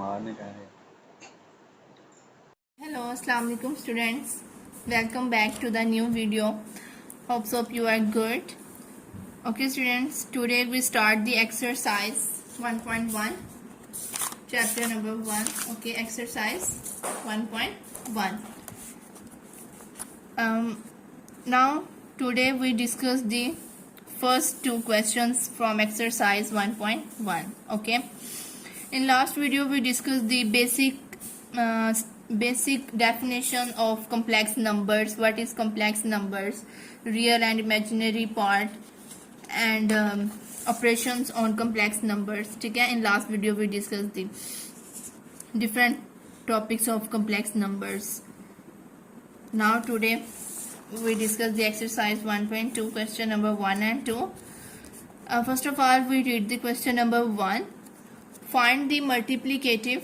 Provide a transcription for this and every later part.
मारने का है। Hello, Assalamu alaikum students. Welcome back to the new video. Hope you are good. Okay students, today we start the exercise 1.1, chapter number 1. Okay, exercise 1.1. Now today we discuss the first two questions from exercise 1.1. Okay, in last video we discussed the basic definition of complex numbers. What is complex numbers, real and imaginary part, and operations on complex numbers. ठीक है, in last video we discussed the different topics of complex numbers. Now today we discuss the exercise 1.2, question number 1 and 2. First of all, we read the question number 1. Find the multiplicative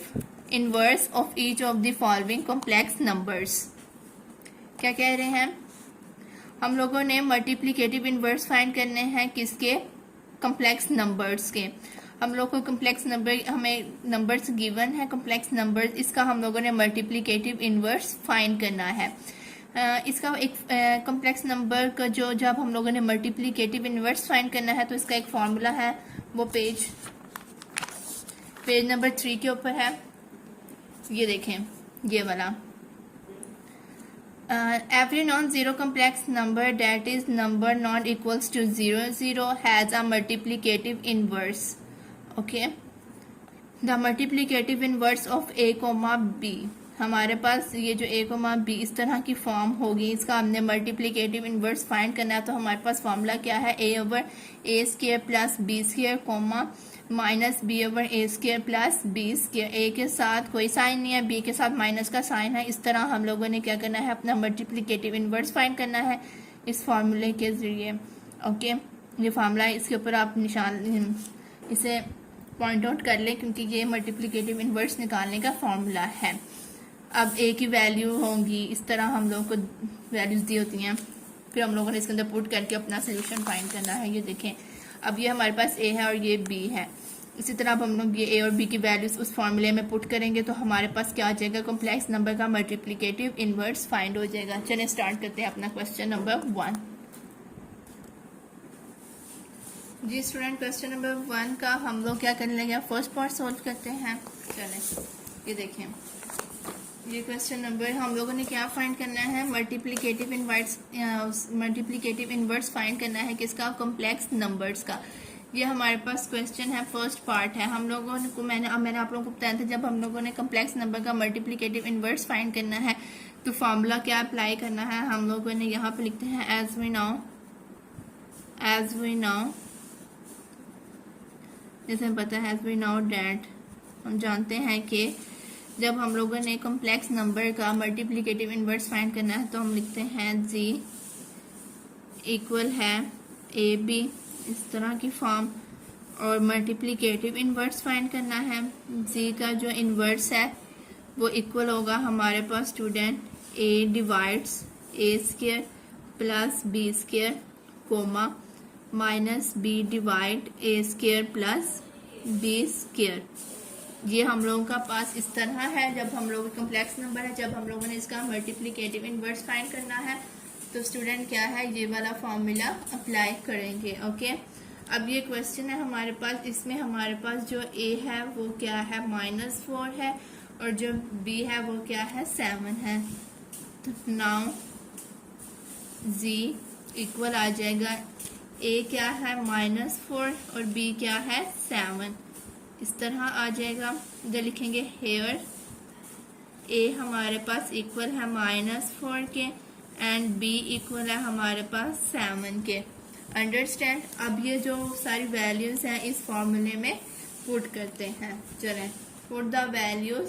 inverse of each of the following complex numbers. क्या कह रहे हैं हम लोगों ने? Multiplicative inverse find करने हैं किसके? कम्प्लेक्स नंबर्स के. हम लोग को कम्प्लेक्स नंबर, हमें नंबर्स गिवन है कम्प्लेक्स नंबर्स, इसका हम लोगों ने मल्टीप्लिकेटिव इनवर्स फाइंड करना है. इसका एक कम्प्लेक्स नंबर का जो जब हम लोगों ने मल्टीप्लिकेटिव इनवर्स फाइंड करना है तो इसका एक फॉर्मूला है, वो पेज नंबर 3 के ऊपर है. ये देखें, ये वाला. Every non-zero complex number that is number not equals to 0 has a multiplicative inverse. Okay, the multiplicative inverse of a, b. हमारे पास ये जो a, b इस तरह की फॉर्म होगी, इसका हमने मल्टीप्लिकेटिव इनवर्स फाइंड करना है. तो हमारे पास फॉर्मूला क्या है? a over a square plus b square comma minus b over a square plus b square. a के साथ कोई साइन नहीं है, b के साथ माइनस का साइन है. इस तरह हम लोगों ने क्या करना है? अपना मल्टीप्लिकेटिव इनवर्स फाइंड करना है इस फार्मूले के जरिए. ओके, ये फार्मूला है, इसके ऊपर आप निशान इसे पॉइंट आउट कर लें क्योंकि ये मल्टीप्लिकेटिव इनवर्स निकालने का फॉर्मूला है. अब a की वैल्यू होंगी, इस तरह हम लोगों को वैल्यूज दी होती हैं, फिर हम लोगों ने इसके अंदर पुट करके अपना सोल्यूशन फाइंड करना है. ये देखें, अब ये हमारे पास a है और ये b है. इसी तरह अब हम लोग ये a और b की वैल्यूज उस फॉर्मूले में पुट करेंगे तो हमारे पास क्या आ जाएगा? कॉम्प्लेक्स नंबर का मल्टीप्लिकेटिव इनवर्स फाइंड हो जाएगा. चलिए स्टार्ट करते हैं अपना क्वेश्चन नंबर 1. जी स्टूडेंट, क्वेश्चन नंबर 1 का हम लोग क्या करने लगे? फर्स्ट पार्ट सोल्व करते हैं. चलें, ये देखें, ये क्वेश्चन नंबर हम लोगों ने क्या फाइंड करना है? मल्टीप्लिकेटिव इनवर्स फाइंड करना है किसका? कॉम्प्लेक्स नंबर्स का. ये हमारे पास क्वेश्चन है, फर्स्ट पार्ट है. हम लोगों ने मैंने आप लोगों को बताया था जब हम लोगों ने कॉम्प्लेक्स नंबर का मल्टीप्लिकेटिव इनवर्स फाइंड करना है तो फॉर्मूला क्या अप्लाई करना है? हम लोगों ने यहाँ पे लिखते हैं एज वी नाउ, जैसे पता है एज वी नाउ डैट, हम जानते हैं कि जब हम लोगों ने कॉम्प्लेक्स नंबर का मल्टीप्लिकेटिव इनवर्स फाइंड करना है तो हम लिखते हैं g इक्वल है ab, इस तरह की फॉर्म. और मल्टीप्लिकेटिव इनवर्स फाइंड करना है, g का जो इनवर्स है वो इक्वल होगा हमारे पास student a divides a square plus b square comma minus b divide a square plus b square. ये हम लोगों का पास इस तरह है. जब हम लोग कॉम्प्लेक्स नंबर है, जब हम लोगों ने इसका मल्टीप्लिकेटिव इनवर्स फाइंड करना है तो स्टूडेंट क्या है? ये वाला फॉर्मूला अप्लाई करेंगे. ओके, अब ये क्वेश्चन है हमारे पास, इसमें हमारे पास जो a है वो क्या है? -4 है और जो b है वो क्या है? 7 है. नाउ g इक्वल आ जाएगा, a क्या है? -4 और b क्या है? 7. इस तरह आ जाएगा. इधर लिखेंगे हेयर a हमारे पास इक्वल है -4 के एंड b इक्वल है हमारे पास 7 के. अंडरस्टैंड? अब ये जो सारी वैल्यूज हैं इस फॉर्मूले में पुट करते हैं. चलें, पुट द वैल्यूज,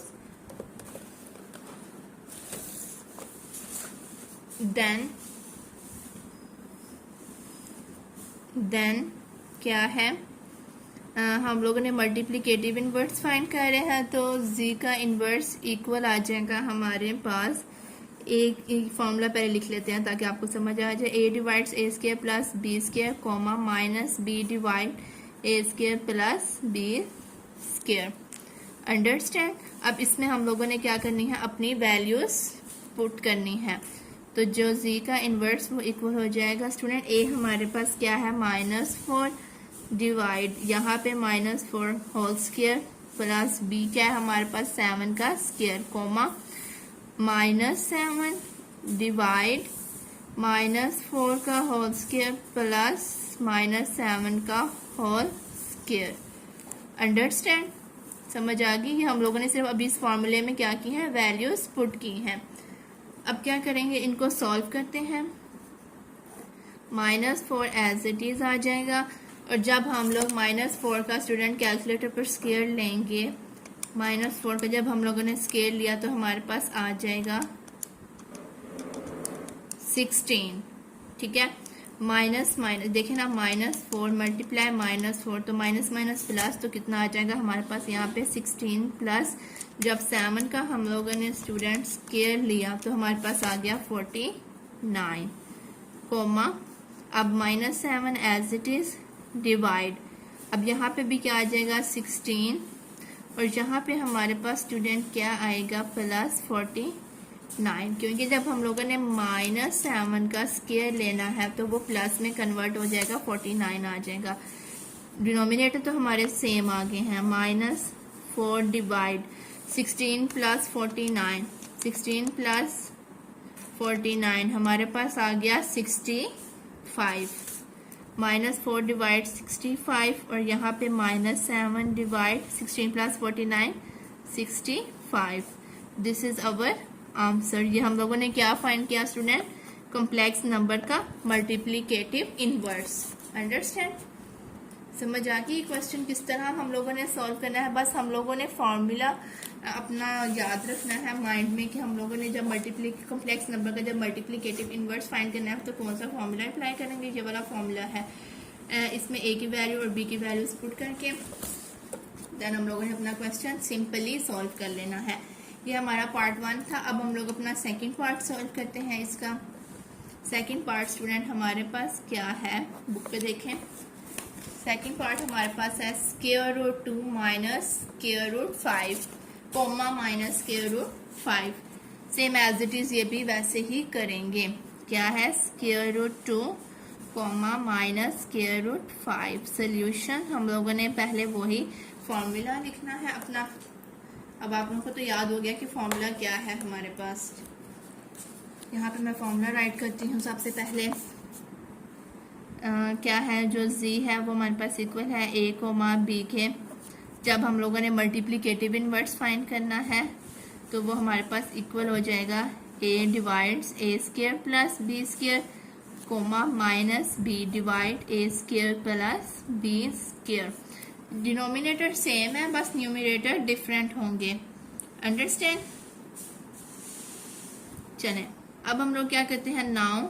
देन क्या है? हम लोगों ने मल्टीप्लिकेटिव इनवर्स फाइंड कर रहे हैं तो z का इनवर्स इक्वल आ जाएगा हमारे पास. एक फॉर्मूला पहले लिख लेते हैं ताकि आपको समझ आ जाए. a divides a square plus b square comma minus b divide a square plus b square. Understand. अब इसमें हम लोगों ने क्या करनी है, अपनी वैल्यूज पुट करनी है। तो जो z का इन्वर्स वो इक्वल हो जाएगा स्टूडेंट, a हमारे पास क्या है -4 डिवाइड यहाँ पे -4 होल स्क्वायर प्लस b क्या है हमारे पास 7 का स्क्वायर कोमा -7 डिवाइड -4 का होल स्क्वायर प्लस -7 का होल स्क्वायर। अंडरस्टैंड, समझ आ गई। ये हम लोगों ने सिर्फ अभी इस फॉर्मूले में क्या की है, वैल्यूज पुट की हैं। अब क्या करेंगे, इनको सॉल्व करते हैं। -4 एज इट इज आ जाएगा, और जब हम लोग -4 का स्टूडेंट कैलकुलेटर पर स्क्वायर लेंगे, -4 का जब हम लोगों ने स्क्वायर लिया तो हमारे पास आ जाएगा 16। ठीक है, माइनस देखें ना, -4 मल्टीप्लाई -4 तो माइनस माइनस प्लस, तो कितना आ जाएगा हमारे पास यहाँ पे 16 प्लस जब 7 का हम लोगों ने स्टूडेंट स्क्वायर लिया तो हमारे पास आ गया 49 कोमा अब -7 एज इट इज डिवाइड, अब यहाँ पे भी क्या आ जाएगा 16, और यहाँ पे हमारे पास स्टूडेंट क्या आएगा प्लस 49, क्योंकि जब हम लोगों ने -7 का स्क्वायर लेना है तो वो प्लस में कन्वर्ट हो जाएगा 49 आ जाएगा। डिनोमिनेटर तो हमारे सेम आ गए हैं, -4 डिवाइड 16 प्लस 49, 16 प्लस 49 हमारे पास आ गया 65, -4 डिवाइड 65, और यहाँ पे -7 divide 16 plus 49 65। This is our answer. ये हम लोगों ने क्या फाइंड किया स्टूडेंट, कॉम्प्लेक्स नंबर का मल्टीप्लिकेटिव इनवर्स। अंडरस्टैंड, समझ आ गई क्वेश्चन किस तरह हम लोगों ने सॉल्व करना है। बस हम लोगों ने फॉर्मूला अपना याद रखना है माइंड में कि हम लोगों ने जब कॉम्प्लेक्स नंबर का जब मल्टीप्लिकेटिव इनवर्स फाइंड करना है तो कौन सा फॉर्मूला अप्लाई करेंगे। ये वाला फॉर्मूला है, इसमें a की वैल्यू और b की वैल्यूज पुट करके देन हम लोगों ने अपना क्वेश्चन सिंपली सॉल्व कर लेना है। ये हमारा पार्ट 1 था। अब हम लोग अपना सेकंड पार्ट सॉल्व करते हैं। इसका सेकंड पार्ट स्टूडेंट हमारे पास क्या है, बुक पे देखें। सेकंड पार्ट हमारे पास है square root 2 minus square root 5 comma minus square root 5। Same as it is ये भी वैसे ही करेंगे। क्या है, square root 2 comma minus square root 5। Solution हम लोगों ने पहले वही फॉर्मूला लिखना है अपना। अब आप लोगों को तो याद हो गया कि फॉर्मूला क्या है हमारे पास। यहाँ पे मैं फॉर्मूला राइट करती हूँ। सबसे पहले क्या है, जो z है वो हमारे पास इक्वल है a कोमा b के। जब हम लोगों ने मल्टीप्लिकेटिव इनवर्स फाइंड करना है तो वो हमारे पास इक्वल हो जाएगा a divides a square plus b square comma minus b divide a square plus b square. Denominator same है, बस न्यूमरेटर डिफरेंट होंगे। अंडरस्टैंड। चलें, अब हम लोग क्या करते हैं, नाउ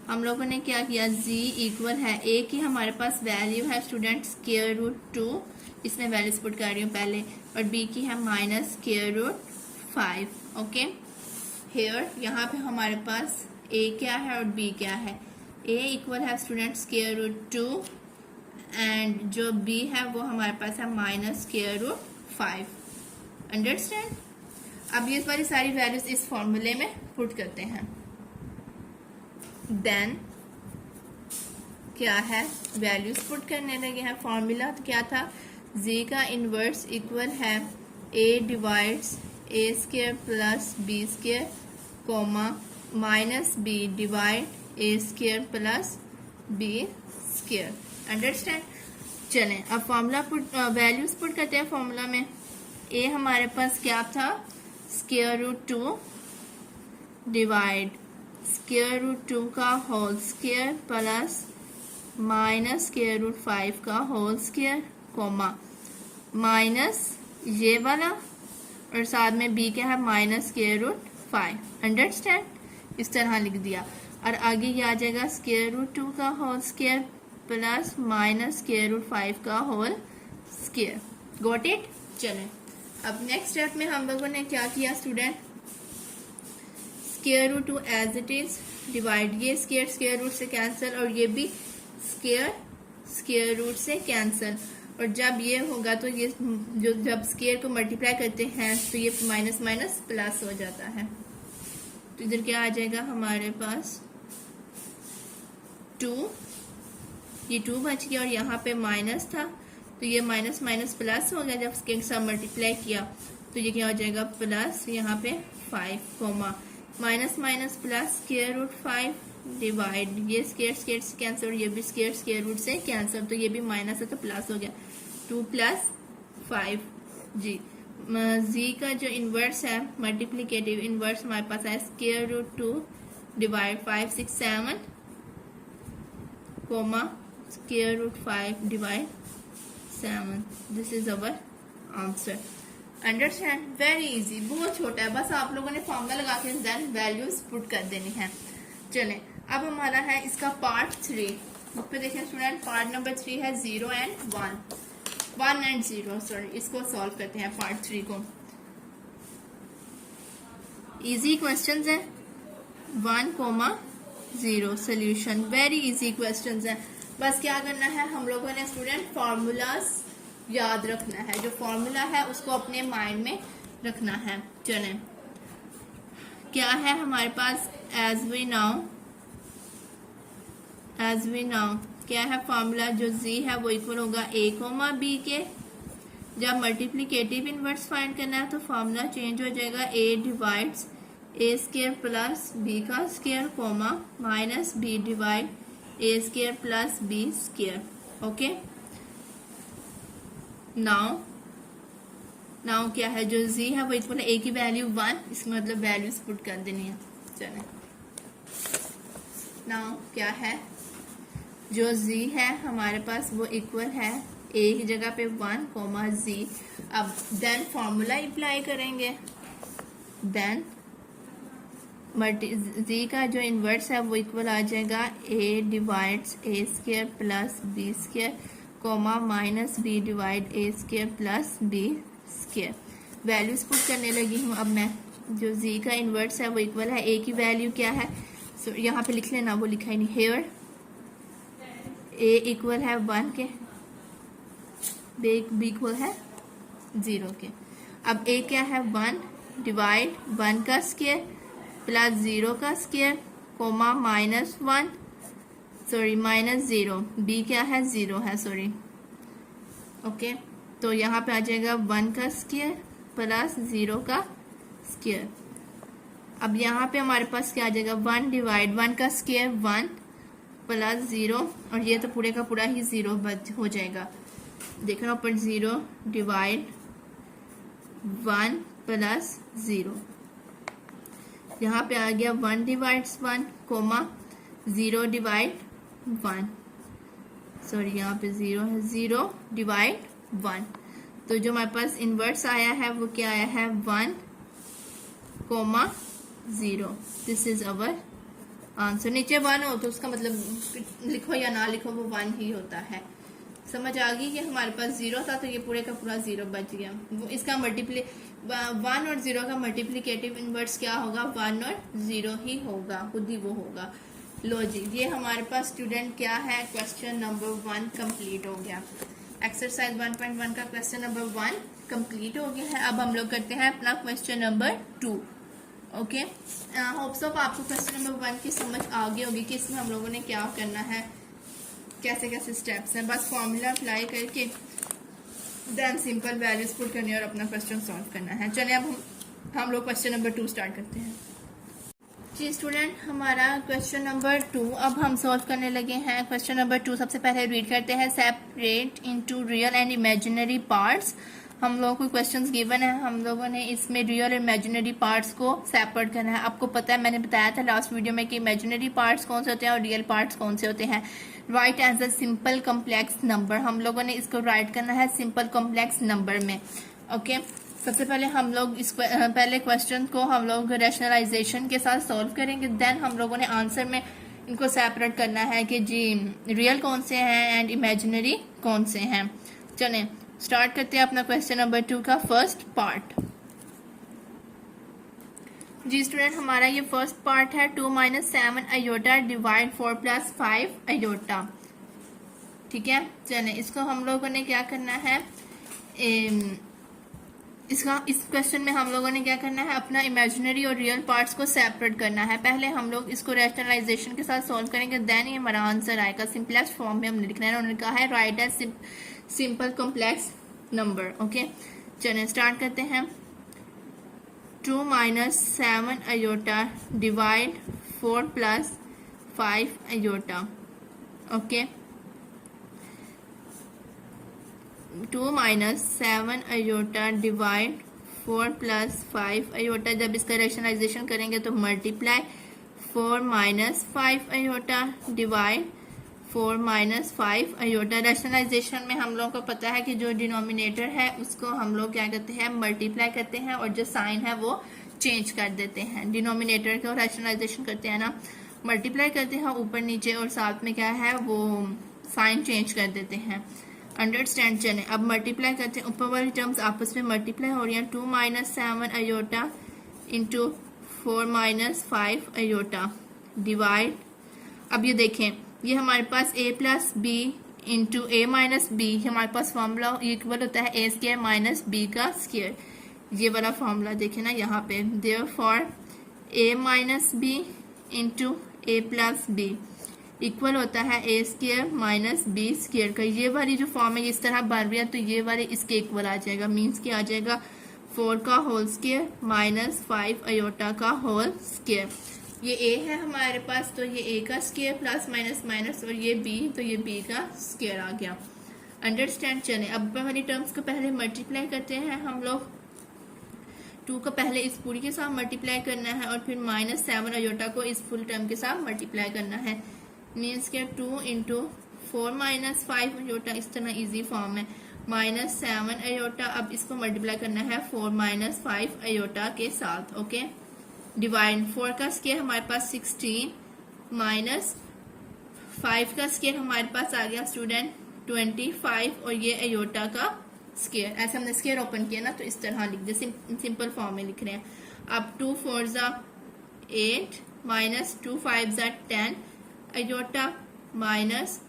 हम लोगों ने क्या किया, z इक्वल है a की हमारे पास वैल्यू है स्टूडेंट स्क्वायर रूट 2, इसमें वैल्यूज पुट कर रही हूँ पहले, और b की है minus square root 5। Okay, here यहाँ पे हमारे पास a क्या है और b क्या है। a इक्वल है स्टूडेंट स्क्वायर रूट 2 एंड जो b है वो हमारे पास है माइनस स्क्वायर रूट 5। अंडरस्टैंड। अब ये वाली सारी वैल्यूज इस फॉर्मूले में पुट करते हैं। देन क्या है, वैल्यूज पुट करने लगे हैं। फॉर्मूला तो क्या था, z का इनवर्स इक्वल है a divides a square plus b square comma minus b divide a square plus b square. Understand. चलें, अब फॉर्मूला पुट वैल्यूज पुट करते हैं फॉर्मूला में। a हमारे पास क्या था, square root 2 divide square root 2 का whole square plus minus square root 5 का होल स्क्वायर कोमा माइनस ये वाला और साथ में b क्या है माइनस स्क्वायर रूट 5। अंडरस्टैंड, इस तरह लिख दिया। और आगे ये आ जाएगा स्क्वायर रूट 2 का whole square plus minus square root 5 का होल स्क्वायर। Got it. चलें, अब नेक्स्ट स्टेप में हम लोगों ने क्या किया student, square root 2 as it is divide, ये स्क्वायर रूट से कैंसिल और ये भी स्क्वायर रूट से कैंसिल। और जब ये होगा तो ये जो जब स्केयर को मल्टीप्लाई करते हैं तो ये माइनस माइनस प्लस हो जाता है। तो इधर क्या आ जाएगा हमारे पास 2, ये 2 बच गया और यहाँ पे माइनस था तो ये माइनस माइनस प्लस हो गया। जब स्केयर के साथ मल्टीप्लाई किया तो ये क्या हो जाएगा प्लस यहाँ पे 5 comma minus minus plus square root 5 divide, ये स्क्वायर स्क्वायर से कैंसिल और ये भी स्क्वायर स्क्वायर रूट से कैंसिल, तो ये भी माइनस है तो प्लस हो गया 2 + 5 जी। जी का जो इन्वर्स है मल्टीप्लिकेटिव इन्वर्स हमारे पास है square root 2 divide 5 6 7 comma square root 5 divide 7। This is our answer. Understand, very easy, बहुत छोटा है, बस आप लोगों ने फॉर्मूला लगा के देन वैल्यूज पुट कर देनी है। चलें अब हमारा है इसका पार्ट 3। बुक पे देखें स्टूडेंट, पार्ट नंबर 3 है 0 and 1 and 0, सॉरी, इसको सॉल्व करते हैं पार्ट 3 को। इजी क्वेश्चंस है 1,0 सोल्यूशन, वेरी इजी क्वेश्चंस है। बस क्या करना है हम लोगों ने स्टूडेंट फॉर्मूलाज याद रखना है, जो फॉर्मूला है उसको अपने माइंड में रखना है। चलें क्या है हमारे पास एज वी नाउ क्या है फॉर्मूला, जो z है वो इक्वल होगा a, b के। जब मल्टीप्लिकेटिव इनवर्स फाइंड करना है तो फॉर्मूला चेंज हो जाएगा, a divides a square plus b का square comma minus b divide a square plus b square. Okay, now क्या है, जो z है वो इक्वल a की वैल्यू 1, इसका मतलब वैल्यूज पुट कर देनी है। चलें नाउ क्या है, जो z है हमारे पास वो इक्वल है a की जगह पे 1 कोमा z। अब देन फॉर्मूला अप्लाई करेंगे, देन z का जो इन्वर्स है वो इक्वल आ जाएगा a divides a square plus b square comma minus b divide a square plus b square. Values put करने लगी हूँ अब मैं। जो z का इन्वर्स है वो इक्वल है a की वैल्यू क्या है, सो यहाँ पे लिख लेना, वो लिखा ही नहीं, हेयर a इक्वल है 1 के, b इक्वल है 0 के। अब a क्या है 1 डिवाइड 1 का स्क्वायर प्लस 0 का square comma minus 1 sorry minus 0, b क्या है 0 है सॉरी। ओके, तो यहाँ पे आ जाएगा 1 का स्क्वायर प्लस 0 का स्क्वायर। अब यहाँ पे हमारे पास क्या आ जाएगा 1 डिवाइड 1 का स्क्वायर 1 प्लस 0 और ये तो पूरे का पूरा ही 0 हो जाएगा। देख रहे हो ऊपर 0 डिवाइड 1 प्लस 0, यहाँ पे आ गया 1 डिवाइड्स 1 कोमा 0 डिवाइड 1 सॉरी यहाँ पे 0 है, 0 डिवाइड 1। तो जो हमारे पास इनवर्स आया है वो क्या आया है 1 comma 0। This is our answer. नीचे 1 हो तो उसका मतलब लिखो या ना लिखो वो 1 ही होता है। समझ आ गई कि हमारे पास 0 था तो ये पूरे का पूरा 0 बच गया। वो इसका 1 और 0 का मल्टीप्लिकेटिव इनवर्स क्या होगा, 1 और 0 ही होगा, खुद ही वो होगा। लो जी, ये हमारे पास स्टूडेंट क्या है, क्वेश्चन नंबर 1 कंप्लीट हो गया। एक्सरसाइज 1.1 का क्वेश्चन नंबर 1 कंप्लीट हो गया है। अब हम लोग करते हैं अपना question number 2। Okay, hopes of आपको क्वेश्चन नंबर 1 की समझ आ गई होगी कि इसमें हम लोगों ने क्या करना है, कैसे कैसे स्टेप्स हैं। बस फॉर्मूला अप्लाई करके देन सिंपल वैल्यूज पुट करनी और अपना क्वेश्चन सॉल्व करना है। चलिए अब हम लोग क्वेश्चन नंबर 2 स्टार्ट करते हैं। जी स्टूडेंट, हमारा क्वेश्चन नंबर 2 अब हम सॉल्व करने लगे हैं। क्वेश्चन नंबर 2 सबसे पहले रीड करते हैं। Separate into real and imaginary parts. हम लोगों को क्वेश्चंस गिवन है, हम लोगों ने इसमें रियल और इमेजिनरी पार्ट्स को सेपरेट करना है। आपको पता है, मैंने बताया था लास्ट वीडियो में कि इमेजिनरी पार्ट्स कौन से होते हैं और रियल पार्ट्स कौन से होते हैं। Write as a simple complex number, हम लोगों ने इसको राइट करना है सिंपल कॉम्प्लेक्स नंबर में। ओके, सबसे पहले हम लोग इस पहले क्वेश्चन को हम लोग रैशनलाइजेशन के साथ सॉल्व करेंगे, देन हम लोगों ने आंसर में इनको सेपरेट करना है कि जी रियल कौन से हैं एंड इमेजिनरी कौन से हैं। चलें स्टार्ट करते हैं अपना क्वेश्चन नंबर 2 का फर्स्ट पार्ट। जी स्टूडेंट, हमारा ये फर्स्ट पार्ट है 2 - 7 आयोटा डिवाइड 4 + 5 आयोटा। ठीक है, चलें इसको हम लोगों ने क्या करना है, इस क्वेश्चन में हम लोगों ने क्या करना है, अपना इमेजिनरी और रियल पार्ट्स को सेपरेट करना है। पहले हम लोग इसको रैशनलाइजेशन के साथ सॉल्व करेंगे, देन ये हमारा आंसर आएगा। सिंपलेस्ट फॉर्म में हमने लिखना है, उन्होंने कहा है write as simple complex number. Okay, चलें स्टार्ट करते हैं। 2 - 7 iota divide 4 + 5 iota. Okay, 2 - 7 iota divide 4 + 5 iota. जब इसका रैशनलाइजेशन करेंगे तो multiply 4 - 5 iota divide 4 - 5 iota. Rationalization में हम लोगों को पता है कि जो डिनोमिनेटर है उसको हम लोग क्या करते हैं, मल्टीप्लाई करते हैं, और जो साइन है वो चेंज कर देते हैं। डिनोमिनेटर को रैशनलाइजेशन करते हैं ना, मल्टीप्लाई करते हैं ऊपर नीचे, और साथ में क्या है वो साइन चेंज कर देते हैं। अंडरस्टैंड। चलें अब मल्टीप्लाई करते हैं, ऊपर वाली टर्म्स आपस में मल्टीप्लाई हो रही हैं। 2 - 7 आयोटा इंटू 4 - 5 आयोटा डिवाइड, अब ये देखें ये हमारे पास a + b into a - b, हमारे पास फॉर्मूला इक्वल होता है a² - b का स्क्वायर। ये वाला फॉर्मूला देखें ना यहाँ पे, therefore a - b into a + b equal होता है a² - b स्क्वायर का। ये वाली जो फॉर्म है इस तरह बन रही है, तो ये वाले इसके इक्वल आ जाएगा। मीन्स क्या आ जाएगा, 4 का होल स्क्वायर माइनस 5 आयोटा का होल स्क्वायर। ये a है हमारे पास, तो ये a का स्क्वायर प्लस माइनस माइनस, और ये b, तो ये b का स्क्वायर आ गया। अंडरस्टैंड। चले अब वाली टर्म्स को पहले मल्टीप्लाई करते हैं हम लोग। 2 को पहले इस पूरी के साथ मल्टीप्लाई करना है, और फिर -7 आयोटा को इस फुल टर्म के साथ मल्टीप्लाई करना है। मीन्स के 2 इंटू 4 - 5 आयोटा, इस तरह इजी फॉर्म है, -7 आयोटा। अब इसको मल्टीप्लाई करना है 4 - 5 आयोटा के साथ। ओके, डिवाइड 4 का स्क्वायर हमारे पास 16 माइनस 5 का स्क्वायर हमारे पास आ गया स्टूडेंट 25, और ये आयोटा का स्क्वायर। ऐसे हमने स्क्वायर ओपन किया ना, तो इस तरह लिख दे, सिंपल फॉर्म में लिख रहे हैं। अब 2 × 4 = 8 माइनस 2 × 5 = 10 आयोटा माइनस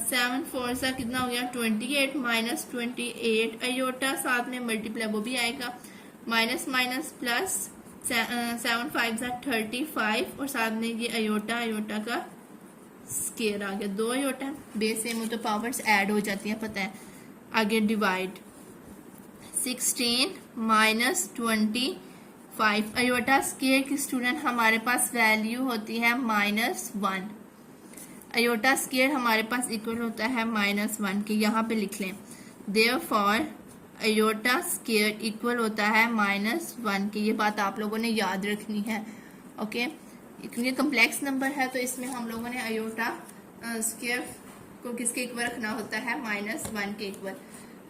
7 × 4 कितना हो गया 28 माइनस 28 आयोटा, साथ में मल्टीप्लाई वो भी आएगा, माइनस माइनस प्लस 7 × 5 = 35, और साथ में ये आयोटा का स्क्वायर आ गया। 2 आयोटा बेस सेम हो तो पावर्स ऐड हो जाती हैं, पता है। आगे डिवाइड 16 माइनस 25 आयोटा स्क्वायर की स्टूडेंट हमारे पास वैल्यू होती है -1। आयोटा स्क्वायर हमारे पास इक्वल होता है -1 के, यहाँ पे लिख लें। देयरफॉर आयोटा स्क्वायर इक्वल होता है -1 के। ये बात आप लोगों ने याद रखनी है। ओके, क्योंकि कम्प्लेक्स नंबर है तो इसमें हम लोगों ने आयोटा स्क्वायर को किसके इक्वल रखना होता है, -1 के इक्वल।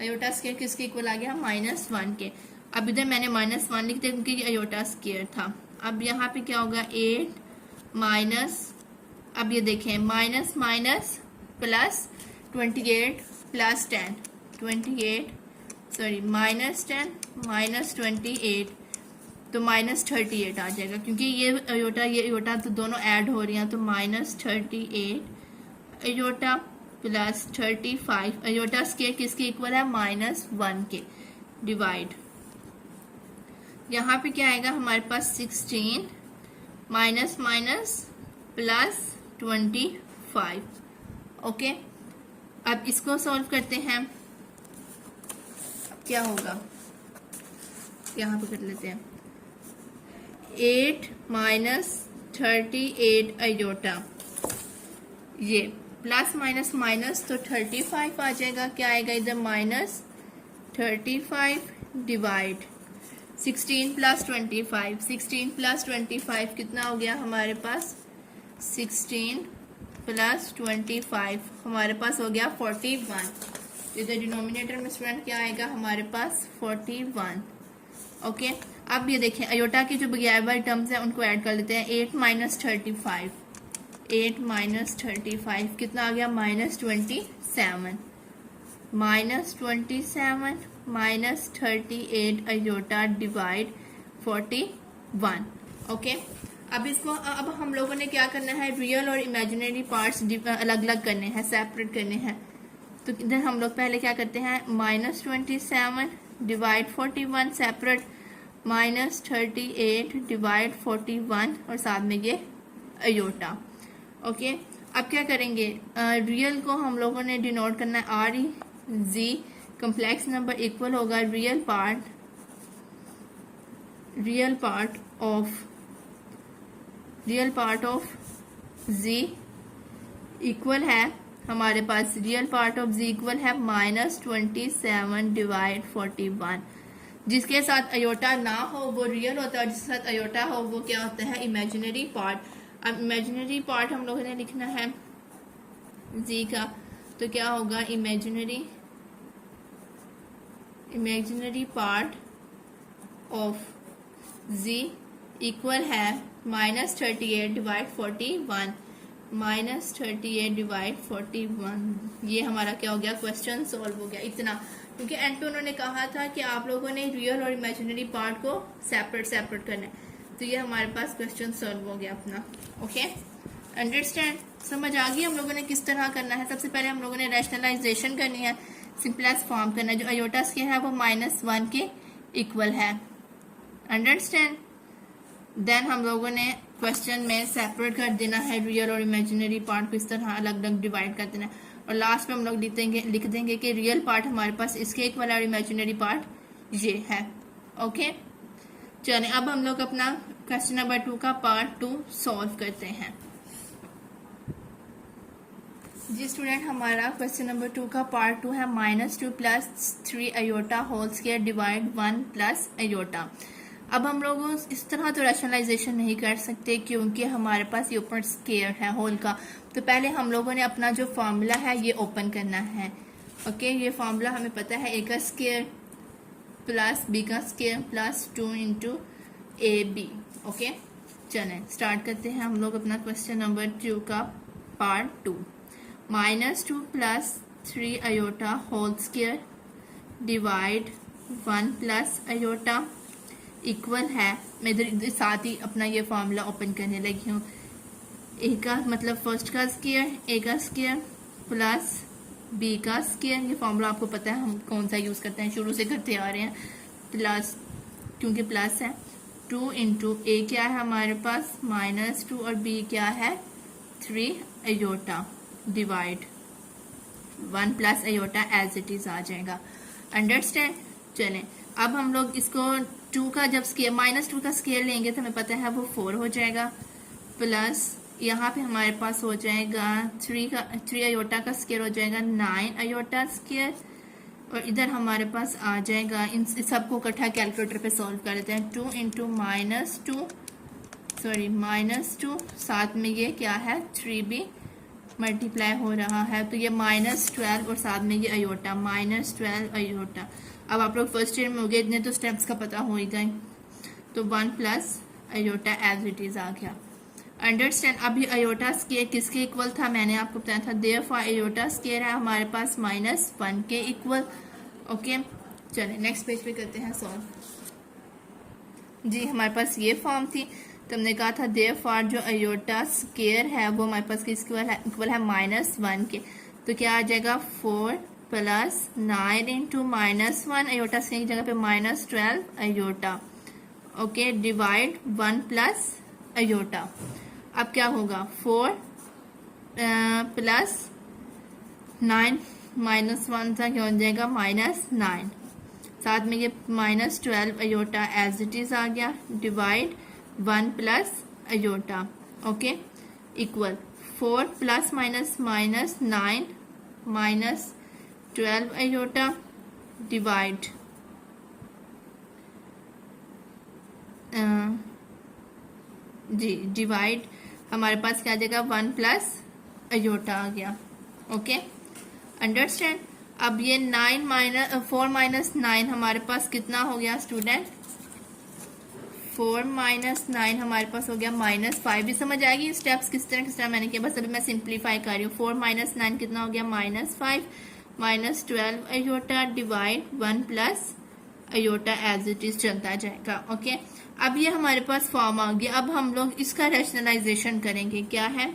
आयोटा स्क्वायर किसके इक्वल आ गया, -1 के। अब इधर मैंने -1 लिख दिया क्योंकि ये आयोटा स्क्वायर था। अब यहाँ पे क्या होगा 8 माइनस, अब ये देखें minus minus plus 28 plus 10, 28 sorry -10 minus 28, तो -38 आ जाएगा, क्योंकि ये आयोटा तो दोनों ऐड हो रही हैं, तो -38 आयोटा प्लस 35 आयोटा स्क्वायर किसके इक्वल है, -1 के। डिवाइड यहाँ पे क्या आएगा हमारे पास 16 माइनस माइनस प्लस 25। ओके, अब इसको सॉल्व करते हैं। अब क्या होगा, यहाँ पे कर लेते हैं 8 माइनस 38 आयोटा, ये प्लस माइनस माइनस तो 35 आ जाएगा। क्या आएगा इधर -35 डिवाइड 16 प्लस 25, 16 प्लस 25 कितना हो गया हमारे पास, 16 प्लस 25 हमारे पास हो गया 41। इधर डिनोमिनेटर में स्टूडेंट क्या आएगा हमारे पास 41। ओके, अब ये देखें आयोटा की जो बगैर वाली टर्म्स हैं उनको ऐड कर लेते हैं। 8 माइनस 35, 8 माइनस 35 कितना आ गया -27, -27 माइनस 38 आयोटा डिवाइड 41। ओके, अब हम लोगों ने क्या करना है, रियल और इमेजिनरी पार्ट्स अलग अलग करने हैं, सेपरेट करने हैं। तो इधर हम लोग पहले क्या करते हैं, -27 डिवाइड 41 सेपरेट, -38 डिवाइड 41 और साथ में ये अयोटा। ओके, अब क्या करेंगे, रियल को हम लोगों ने डिनोट करना है R E G, complex number equal होगा real part of z equal है हमारे पास, real part of z equal है -27 डिवाइड 41। जिसके साथ अयोटा ना हो वो रियल होता है, और जिसके साथ अयोटा हो वो क्या होता है, इमेजिनरी पार्ट। अब इमेजिनरी पार्ट हम लोगों ने लिखना है z का, तो क्या होगा, imaginary part of z equal है -38 डिवाइड 41, -38 डिवाइड 41। ये हमारा क्या हो गया, क्वेश्चन सॉल्व हो गया इतना। क्योंकि एंड उन्होंने कहा था कि आप लोगों ने रियल और इमेजिनरी पार्ट को सेपरेट करना है, तो ये हमारे पास क्वेश्चन सॉल्व हो गया अपना। ओके, अंडरस्टैंड, समझ आ गई हम लोगों ने किस तरह करना है। सबसे पहले हम लोगों ने रैशनलाइजेशन करनी है, सिंपलेस्ट फॉर्म करना है, जो अयोटा स्केयर है वो -1 के इक्वल है। अंडरस्टैंड, देन हम लोगों ने क्वेश्चन में सेपरेट कर देना है रियल और इमेजिनरी पार्ट को, इस तरह अलग अलग डिवाइड कर देना है, और लास्ट में हम लोग लिख देंगे कि रियल पार्ट हमारे पास इसके इक्वल है और इमेजिनरी पार्ट ये है। ओके, चलें अब हम लोग अपना क्वेश्चन नंबर 2 का पार्ट 2 सॉल्व करते हैं। जी स्टूडेंट, हमारा क्वेश्चन नंबर 2 का पार्ट 2 है -2 + 3 iota whole square divide 1 + iota. अब हम लोग इस तरह तो रैशनलाइजेशन नहीं कर सकते क्योंकि हमारे पास ये ओपन स्क्वायर है होल का। तो पहले हम लोगों ने अपना जो फॉर्मूला है ये ओपन करना है। ओके, ये फॉर्मूला हमें पता है, a का स्क्वायर प्लस b का स्क्वायर प्लस 2 × ab। ओके, चलें स्टार्ट करते हैं हम लोग अपना क्वेश्चन नंबर 2 का part 2। -2 + 3 iota whole square divide 1 + iota equal है, मैं इधर साथ ही अपना ये फॉर्मूला ओपन करने लगी हूँ। ए का मतलब फर्स्ट का स्क्वायर, a का स्क्वायर प्लस b का स्क्वायर, ये फॉर्मूला आपको पता है हम कौन सा यूज करते हैं, शुरू से करते आ रहे हैं, प्लस क्योंकि प्लस है 2 × a क्या है हमारे पास -2 और b क्या है 3 iota divide 1 + iota as it is आ जाएगा। अंडरस्टैंड, चलें अब हम लोग इसको 2 का जब स्केयर -2 का स्केयर लेंगे तो हमें पता है वो 4 हो जाएगा, प्लस यहाँ पे हमारे पास हो जाएगा 3 अयोटा का स्केयर हो जाएगा 9 अयोटा स्केयर, और इधर हमारे पास आ जाएगा, इन सबको इकट्ठा कैलकुलेटर पे सॉल्व कर देते हैं, 2 × -2 साथ में ये क्या है 3b मल्टीप्लाई हो रहा है, तो ये -12 और साथ में ये अयोटा -12 अयोटा। अब आप लोग फर्स्ट ईयर में हो गए, इतने तो स्टेप्स का पता हो ही गए, तो 1 + अयोटा एज इट इज आ गया। अंडरस्टैंड, अब ये अयोटा स्केयर किसके इक्वल था, मैंने आपको बताया था, देयरफॉर अयोटा स्केयर है हमारे पास -1 के इक्वल। ओके, चलिए नेक्स्ट पेज पे करते हैं सॉल्व। जी हमारे पास ये फॉर्म थी, तो हमने कहा था देयरफॉर जो अयोटा स्केयर है वो हमारे पास इक्वल है -1 के, तो क्या आ जाएगा 4 + 9 × -1 अयोटा स्केयर की जगह पे -12 अयोटा। Okay, divide 1 + iota. अब क्या होगा 4 + 9 -1 था, क्या हो जाएगा -9, साथ में ये -12 अयोटा एज इट इज आ गया, divide 1 + iota. Okay, equal 4 + -9 -12 iota divide divide हमारे पास क्या आ जाएगा 1 + अयोटा आ गया। ओके, अंडरस्टैंड, अब ये 4 - 9 हमारे पास कितना हो गया स्टूडेंट, 4 - 9 हमारे पास हो गया -5। भी समझ आएगी स्टेप्स किस तरह मैंने किया, बस अभी मैं सिंप्लीफाई कर रही हूँ। 4 - 9 कितना हो गया -5 -12 iota divide 1 + iota as it is चलता जाएगा। ओके, अब ये हमारे पास फॉर्म आ गया। अब हम लोग इसका रैशनलाइजेशन करेंगे। क्या है?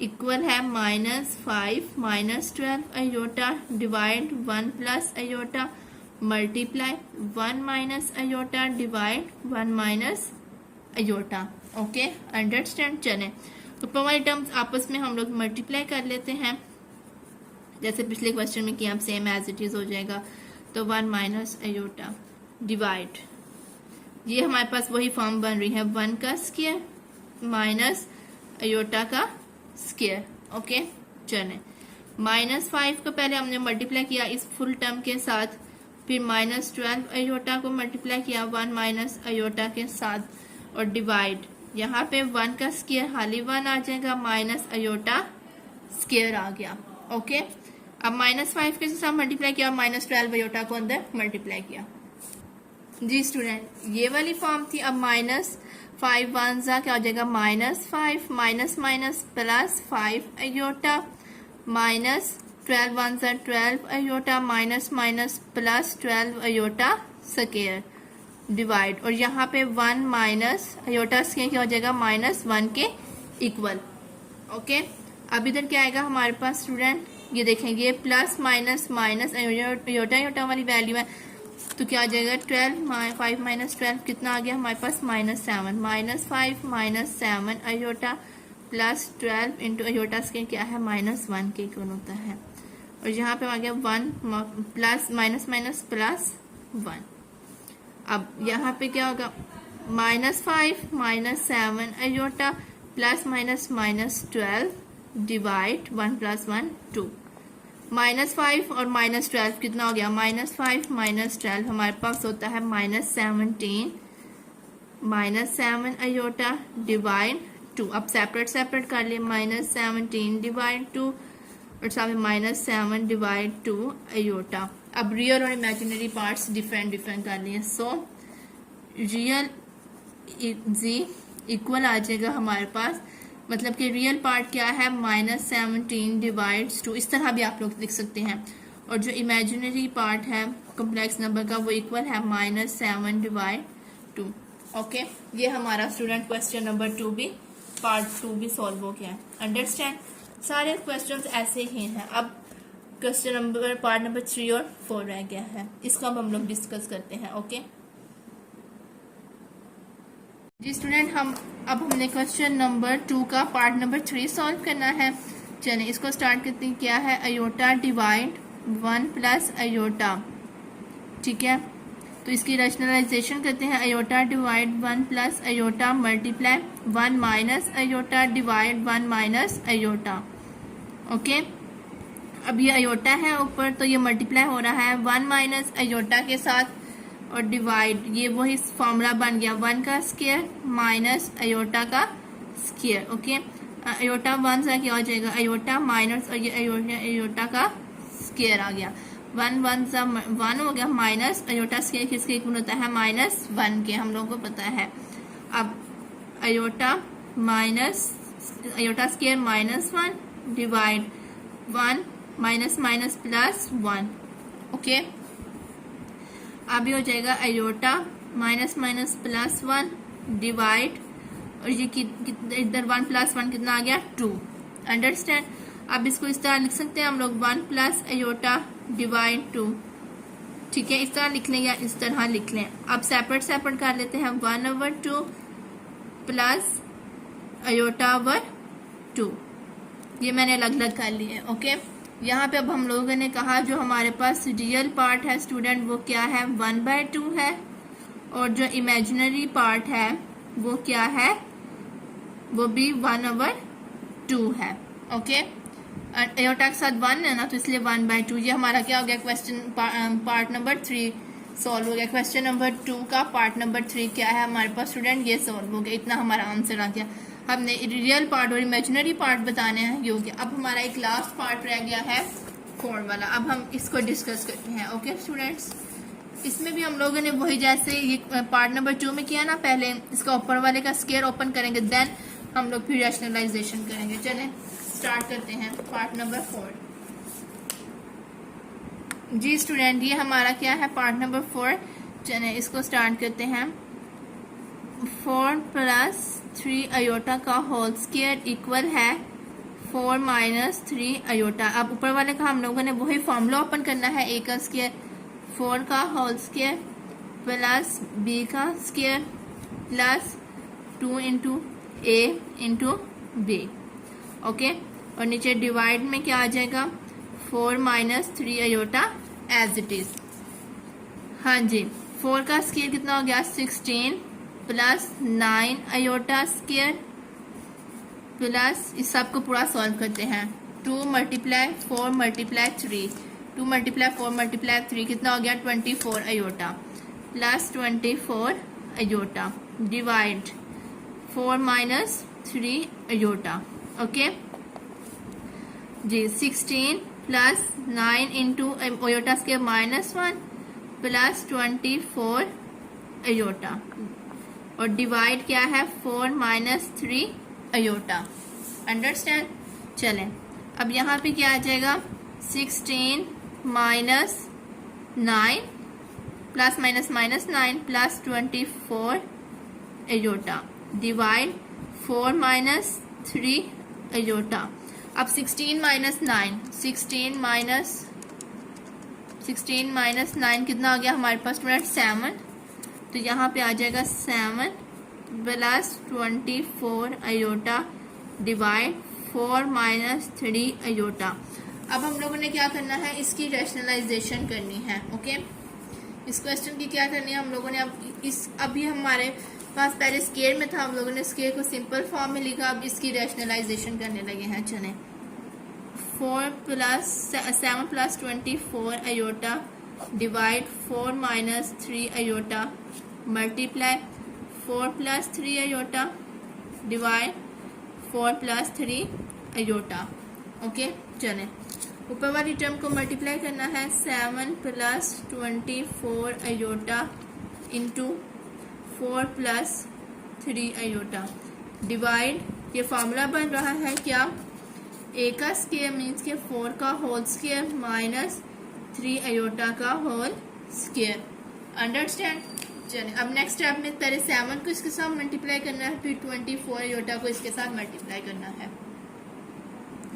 इक्वल है -5 -12 iota divide 1 plus iota multiply 1 minus iota divide 1 minus iota. Okay, understand? चले तो पहले टर्म्स आपस में हम लोग मल्टीप्लाई कर लेते हैं, जैसे पिछले क्वेश्चन में किया, अब सेम एज इट इज हो जाएगा। तो 1 माइनस अयोटा डिवाइड, ये हमारे पास वही फॉर्म बन रही है, 1 का स्क्वायर माइनस अयोटा का स्क्वायर। ओके, चले -5 को पहले हमने मल्टीप्लाई किया इस फुल टर्म के साथ, फिर -12 अयोटा को मल्टीप्लाई किया 1 माइनस अयोटा के साथ, और डिवाइड, यहाँ पे 1 का स्क्वायर खाली 1 आ जाएगा, माइनस अयोटा स्क्वायर आ गया। ओके, अब -5 के साथ मल्टीप्लाई किया, -12 अयोटा को अंदर मल्टीप्लाई किया। जी स्टूडेंट, ये वाली फॉर्म थी। अब -5 1 जा क्या हो जाएगा, -5 minus minus plus 5 iota minus 12 1 जा 12 iota minus minus plus 12 iota square divide, और यहाँ पे 1 माइनस अयोटा स्क्वायर क्या हो जाएगा, -1 के इक्वल। ओके, अब इधर क्या आएगा हमारे पास स्टूडेंट, ये देखेंगे plus minus minus iota iota वाली वैल्यू है, तो क्या आ जाएगा 12 5 माइनस 12 कितना आ गया हमारे पास, -7 -5 -7 iota plus 12 into iota square क्या है, -1 के इक्वल होता है, और यहाँ पे आ गया 1 प्लस माइनस माइनस प्लस 1। अब यहाँ पे क्या होगा, -5 -7 iota plus minus minus 12 divide 1 plus 1 2, -5 और -12 कितना हो गया, -5 -12 हमारे पास होता है -17 -7 अयोटा डिवाइड 2। अब सेपरेट सेपरेट कर लिए, -17 डिवाइड 2 और साथ में -7 डिवाइड 2 अयोटा। अब रियल और इमेजिनरी पार्ट्स डिफरेंट डिफरेंट कर लिए, सो रियल जी इक्वल आ जाएगा हमारे पास, मतलब कि रियल पार्ट क्या है, -17 डिवाइड्स 2, इस तरह भी आप लोग लिख सकते हैं, और जो इमेजिनरी पार्ट है कॉम्प्लेक्स नंबर का वो इक्वल है -7 डिवाइड 2। ओके, ये हमारा स्टूडेंट क्वेश्चन नंबर 2 भी पार्ट 2 भी सॉल्व हो गया है। अंडरस्टैंड? सारे क्वेश्चंस ऐसे ही हैं। अब क्वेश्चन नंबर पार्ट नंबर 3 और 4 रह गया है, इसको अब हम लोग डिस्कस करते हैं। ओके जी स्टूडेंट, हमने क्वेश्चन नंबर 2 का पार्ट नंबर 3 सॉल्व करना है। चलिए इसको स्टार्ट करते हैं। क्या है, अयोटा डिवाइड 1 प्लस अयोटा, ठीक है, तो इसकी रैशनलाइजेशन करते हैं। Iota divide 1 plus iota multiply 1 minus iota divide 1 minus iota. Okay, अब ये अयोटा है ऊपर, तो ये मल्टीप्लाई हो रहा है 1 माइनस अयोटा के साथ, और डिवाइड, ये वही फॉर्मूला बन गया 1 का स्क्वायर माइनस अयोटा का स्क्वायर। ओके, अयोटा 1 से क्या हो जाएगा, अयोटा माइनस, और ये अयोटा का स्क्वायर आ गया, 1 1 से 1 हो गया, माइनस अयोटा स्क्वायर किसके इक्वल होता है, -1 के, हम लोगों को पता है। अब iota minus iota square -1 divide 1 minus minus plus 1। Okay, अब ये हो जाएगा iota minus minus plus 1 divide, और ये इधर 1 प्लस 1 कितना आ गया, 2। अंडरस्टैंड? अब इसको इस तरह लिख सकते हैं हम लोग, 1 प्लस अयोटा डिवाइड 2, ठीक है, इस तरह लिख लें या इस तरह लिख लें। अब सेपरेट सेपरेट कर लेते हैं, 1/2 प्लस अयोटा ओवर 2, ये मैंने अलग अलग कर लिए। ओके, यहाँ पे अब हम लोगों ने कहा जो हमारे पास रियल पार्ट है स्टूडेंट वो क्या है, 1/2 है, और जो इमेजिनरी पार्ट है वो क्या है, वो भी 1/2 है। ओके, अयोटा के साथ 1 है ना, तो इसलिए 1/2। ये हमारा क्या हो गया, क्वेश्चन पार्ट नंबर 3 सॉल्व हो गया। क्वेश्चन नंबर 2 का पार्ट नंबर 3 क्या है हमारे पास स्टूडेंट, ये सॉल्व हो गया। इतना हमारा आंसर आ गया। हमने रियल पार्ट और इमेजिनरी पार्ट बताने हैं, ये हो गया। अब हमारा एक लास्ट पार्ट रह गया है 4 वाला, अब हम इसको डिस्कस करते हैं। ओके स्टूडेंट्स, इसमें भी हम लोगों ने वही जैसे ये पार्ट नंबर 2 में किया ना, पहले इसका ऊपर वाले का स्क्वायर ओपन करेंगे, देन हम लोग फिर रैशनलाइजेशन करेंगे। चलें स्टार्ट करते हैं पार्ट नंबर 4। जी स्टूडेंट, ये हमारा क्या है, पार्ट नंबर 4। चलिए इसको स्टार्ट करते हैं। 4 प्लस 3 अयोटा का होल स्क्वायर इक्वल है 4 माइनस 3 अयोटा। अब ऊपर वाले का हम लोगों ने वही फॉर्मूला ओपन करना है। ए का स्क्वायर 4 का होल स्क्वायर प्लस बी का square plus 2 into A into B. Okay, और नीचे डिवाइड में क्या आ जाएगा 4 minus 3 iota as it is. हाँ जी, 4 का स्क्वायर कितना हो गया 16 प्लस 9 अयोटा स्क्वायर प्लस इस सब को पूरा सॉल्व करते हैं। 2 मल्टीप्लाई 4 मल्टीप्लाई 3, 2 मल्टीप्लाई 4 मल्टीप्लाई 3 कितना हो गया 24 iota plus 24 iota divide 4 minus 3 iota. Okay जी, 16 plus 9 into iota square minus 1 plus 24 iota और डिवाइड क्या है 4 माइनस 3 अयोटा। अंडरस्टैंड। चलें अब यहाँ पे क्या आ जाएगा 16 minus 9 plus minus minus 9 plus 24 iota divide 4 minus 3 iota. अब 16 माइनस 9, 16 माइनस 9 कितना हो गया हमारे पास स्टूडेंट 7। तो यहाँ पे आ जाएगा 7 plus 24 iota divide 4 minus 3 iota. अब हम लोगों ने क्या करना है, इसकी रैशनलाइजेशन करनी है। ओके, इस क्वेश्चन की क्या करनी है हम लोगों ने। अभी हमारे पास पहले स्केयर में था, हम लोगों ने स्केयर को सिंपल फॉर्म में लिखा, अब इसकी रैशनलाइजेशन करने लगे हैं। चलें 7 plus 24 iota divide 4 minus 3 iota multiply 4 plus 3 iota divide 4 plus 3 iota. Okay, चलें ऊपर वाली टर्म को मल्टीप्लाई करना है। 7 plus 24 iota into 4 plus 3 iota divide, ये फॉर्मूला बन रहा है क्या, ए का स्क्वायर मीन्स के 4 का होल स्क्वायर माइनस 3 अयोटा का होल स्क्वायर। अंडरस्टैंड। चलिए अब नेक्स्ट स्टेप में पहले 7 को इसके साथ मल्टीप्लाई करना है, फिर 24 अयोटा को इसके साथ मल्टीप्लाई करना है।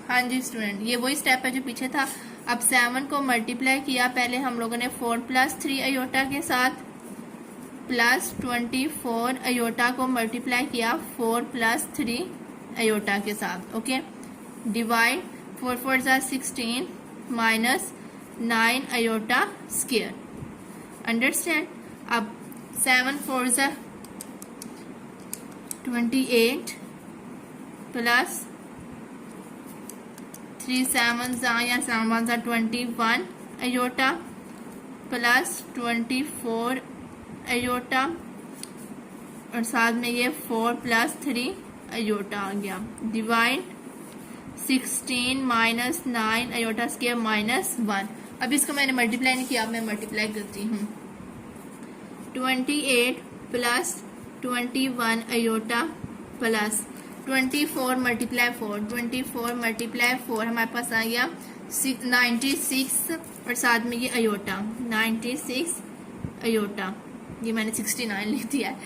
हाँ जी स्टूडेंट, ये वही स्टेप है जो पीछे था। अब 7 को मल्टीप्लाई किया पहले हम लोगों ने 4 प्लस 3 अयोटा के साथ प्लस 24 अयोटा को मल्टीप्लाई किया 4 प्लस 3 अयोटा के साथ। ओके, डिवाइड 4 4 जा 16 माइनस 9 अयोटा स्क्वायर। अंडरस्टैंड। अब 7 4 जा 28 प्लस 3 7 जा या 7 1 जा 21 अयोटा प्लस 24 अयोटा और साथ में ये 4 प्लस 3 अयोटा आ गया divide 16 minus 9 iota square minus 1। अब इसको मैंने मल्टीप्लाई नहीं किया, अब मैं मल्टीप्लाई करती हूँ। 28 plus 21 iota plus 24 multiply 4, 24 multiply 4 हमारे पास आ गया 96 और साथ में ये अयोटा 96 अयोटा, ये मैंने 69 लिख दिया है,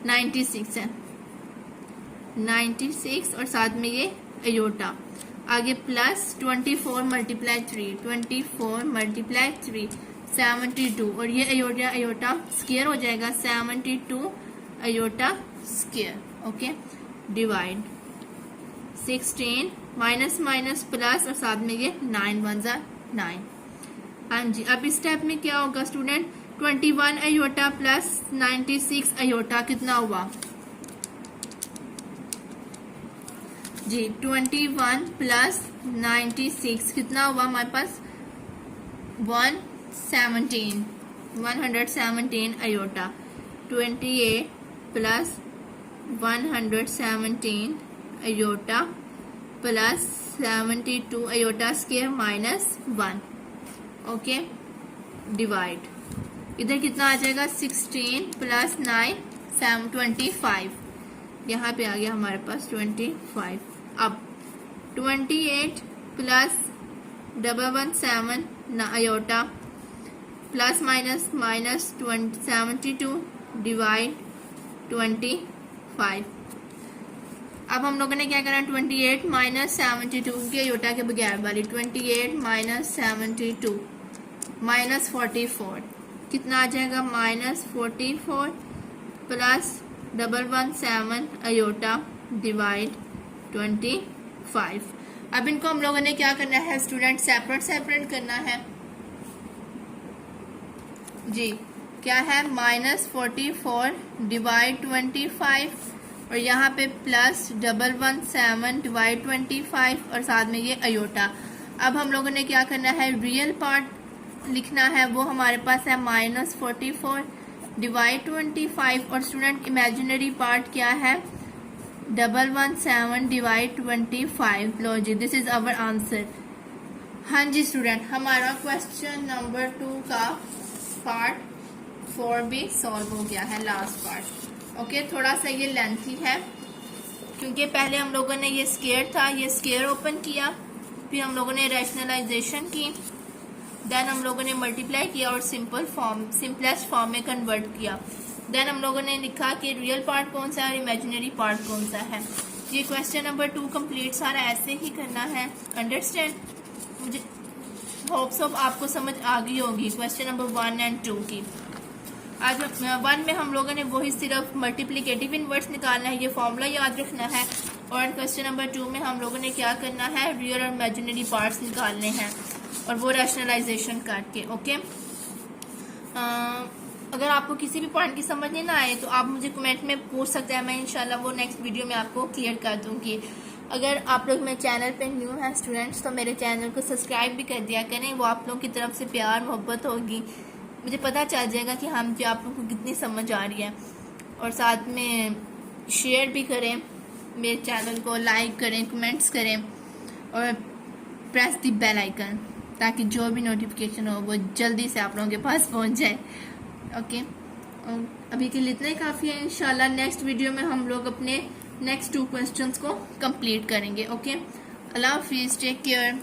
96 है, 96 और साथ में ये अयोटा आगे प्लस 24 मल्टीप्लाई 3, 24 मल्टीप्लाई 3 72 और ये अयोटा अयोटा स्क्वायर हो जाएगा 72 iota square. Okay, divide 16 minus minus plus और साथ में ये 9 1 जा 9। हाँ जी, अब इस स्टेप में क्या होगा स्टूडेंट, 21 अयोटा प्लस 96 अयोटा कितना हुआ जी, 21 प्लस 96 कितना हुआ हमारे पास 117 iota. 28 plus 117 iota plus 72 iota square minus 1। Okay, divide इधर कितना आ जाएगा 16 प्लस 9 25, यहाँ पे आ गया हमारे पास 25। अब 28 plus 117 iota plus minus minus 72 divide 25। अब हम लोगों ने क्या करना, 28 माइनस 72 के योटा के बगैर वाली, 28 माइनस 72 माइनस 44 कितना आ जाएगा, माइनस 44 प्लस 117 अयोटा डिवाइड 25। अब इनको हम लोगों ने क्या करना है स्टूडेंट, सेपरेट करना है जी। क्या है, माइनस 44 डिवाइड 25 और यहाँ पे प्लस 117 डिवाइड 25 और साथ में ये अयोटा। अब हम लोगों ने क्या करना है, रियल पार्ट लिखना है, वो हमारे पास है माइनस 44 डिवाइड 25 और स्टूडेंट इमेजिनरी पार्ट क्या है, 117 डिवाइड 25। लो जी, दिस इज आवर आंसर। हाँ जी स्टूडेंट, हमारा क्वेश्चन नंबर 2 का पार्ट 4 भी सॉल्व हो गया है, लास्ट पार्ट। ओके, थोड़ा सा ये लेंथी है क्योंकि पहले हम लोगों ने ये स्क्वायर था, ये स्क्वायर ओपन किया, फिर हम लोगों ने रैशनलाइजेशन की, देन हम लोगों ने मल्टीप्लाई किया और सिंपलेस्ट फॉर्म में कन्वर्ट किया। देन हम लोगों ने लिखा कि रियल पार्ट कौन सा है और इमेजिनरी पार्ट कौन सा है। ये क्वेश्चन नंबर 2 कंप्लीट सारा ऐसे ही करना है। अंडरस्टैंड? मुझे होप्स ऑफ आपको समझ आ गई होगी क्वेश्चन नंबर 1 एंड 2 की। आज 1 में हम लोगों ने वही सिर्फ मल्टीप्लिकेटिव इनवर्स निकालना है, ये फॉर्मूला याद रखना है। और क्वेश्चन नंबर 2 में हम लोगों ने क्या करना है, रियल और इमेजिनरी पार्ट्स निकालने हैं और वो रैशनलाइजेशन करके। ओके, अगर आपको किसी भी पॉइंट की समझ नहीं ना आए तो आप मुझे कमेंट में पूछ सकते हैं, मैं इंशाल्लाह वो नेक्स्ट वीडियो में आपको क्लियर कर दूंगी। अगर आप लोग मेरे चैनल पे न्यू हैं स्टूडेंट्स तो मेरे चैनल को सब्सक्राइब भी कर दिया करें, वो आप लोगों की तरफ से प्यार मोहब्बत होगी, मुझे पता चल जाएगा कि हम जो आप लोगों को कितनी समझ आ रही है। और साथ में शेयर भी करें मेरे चैनल को, लाइक करें, कमेंट्स करें और प्रेस द बेल आइकन ताकि जो भी नोटिफिकेशन हो वो जल्दी से आप लोगों के पास पहुंच जाए। ओके, अभी के लिए इतना ही काफ़ी है। इंशाल्लाह नेक्स्ट वीडियो में हम लोग अपने नेक्स्ट 2 क्वेश्चंस को कंप्लीट करेंगे। ओके, अल्लाह हाफिज़, टेक केयर।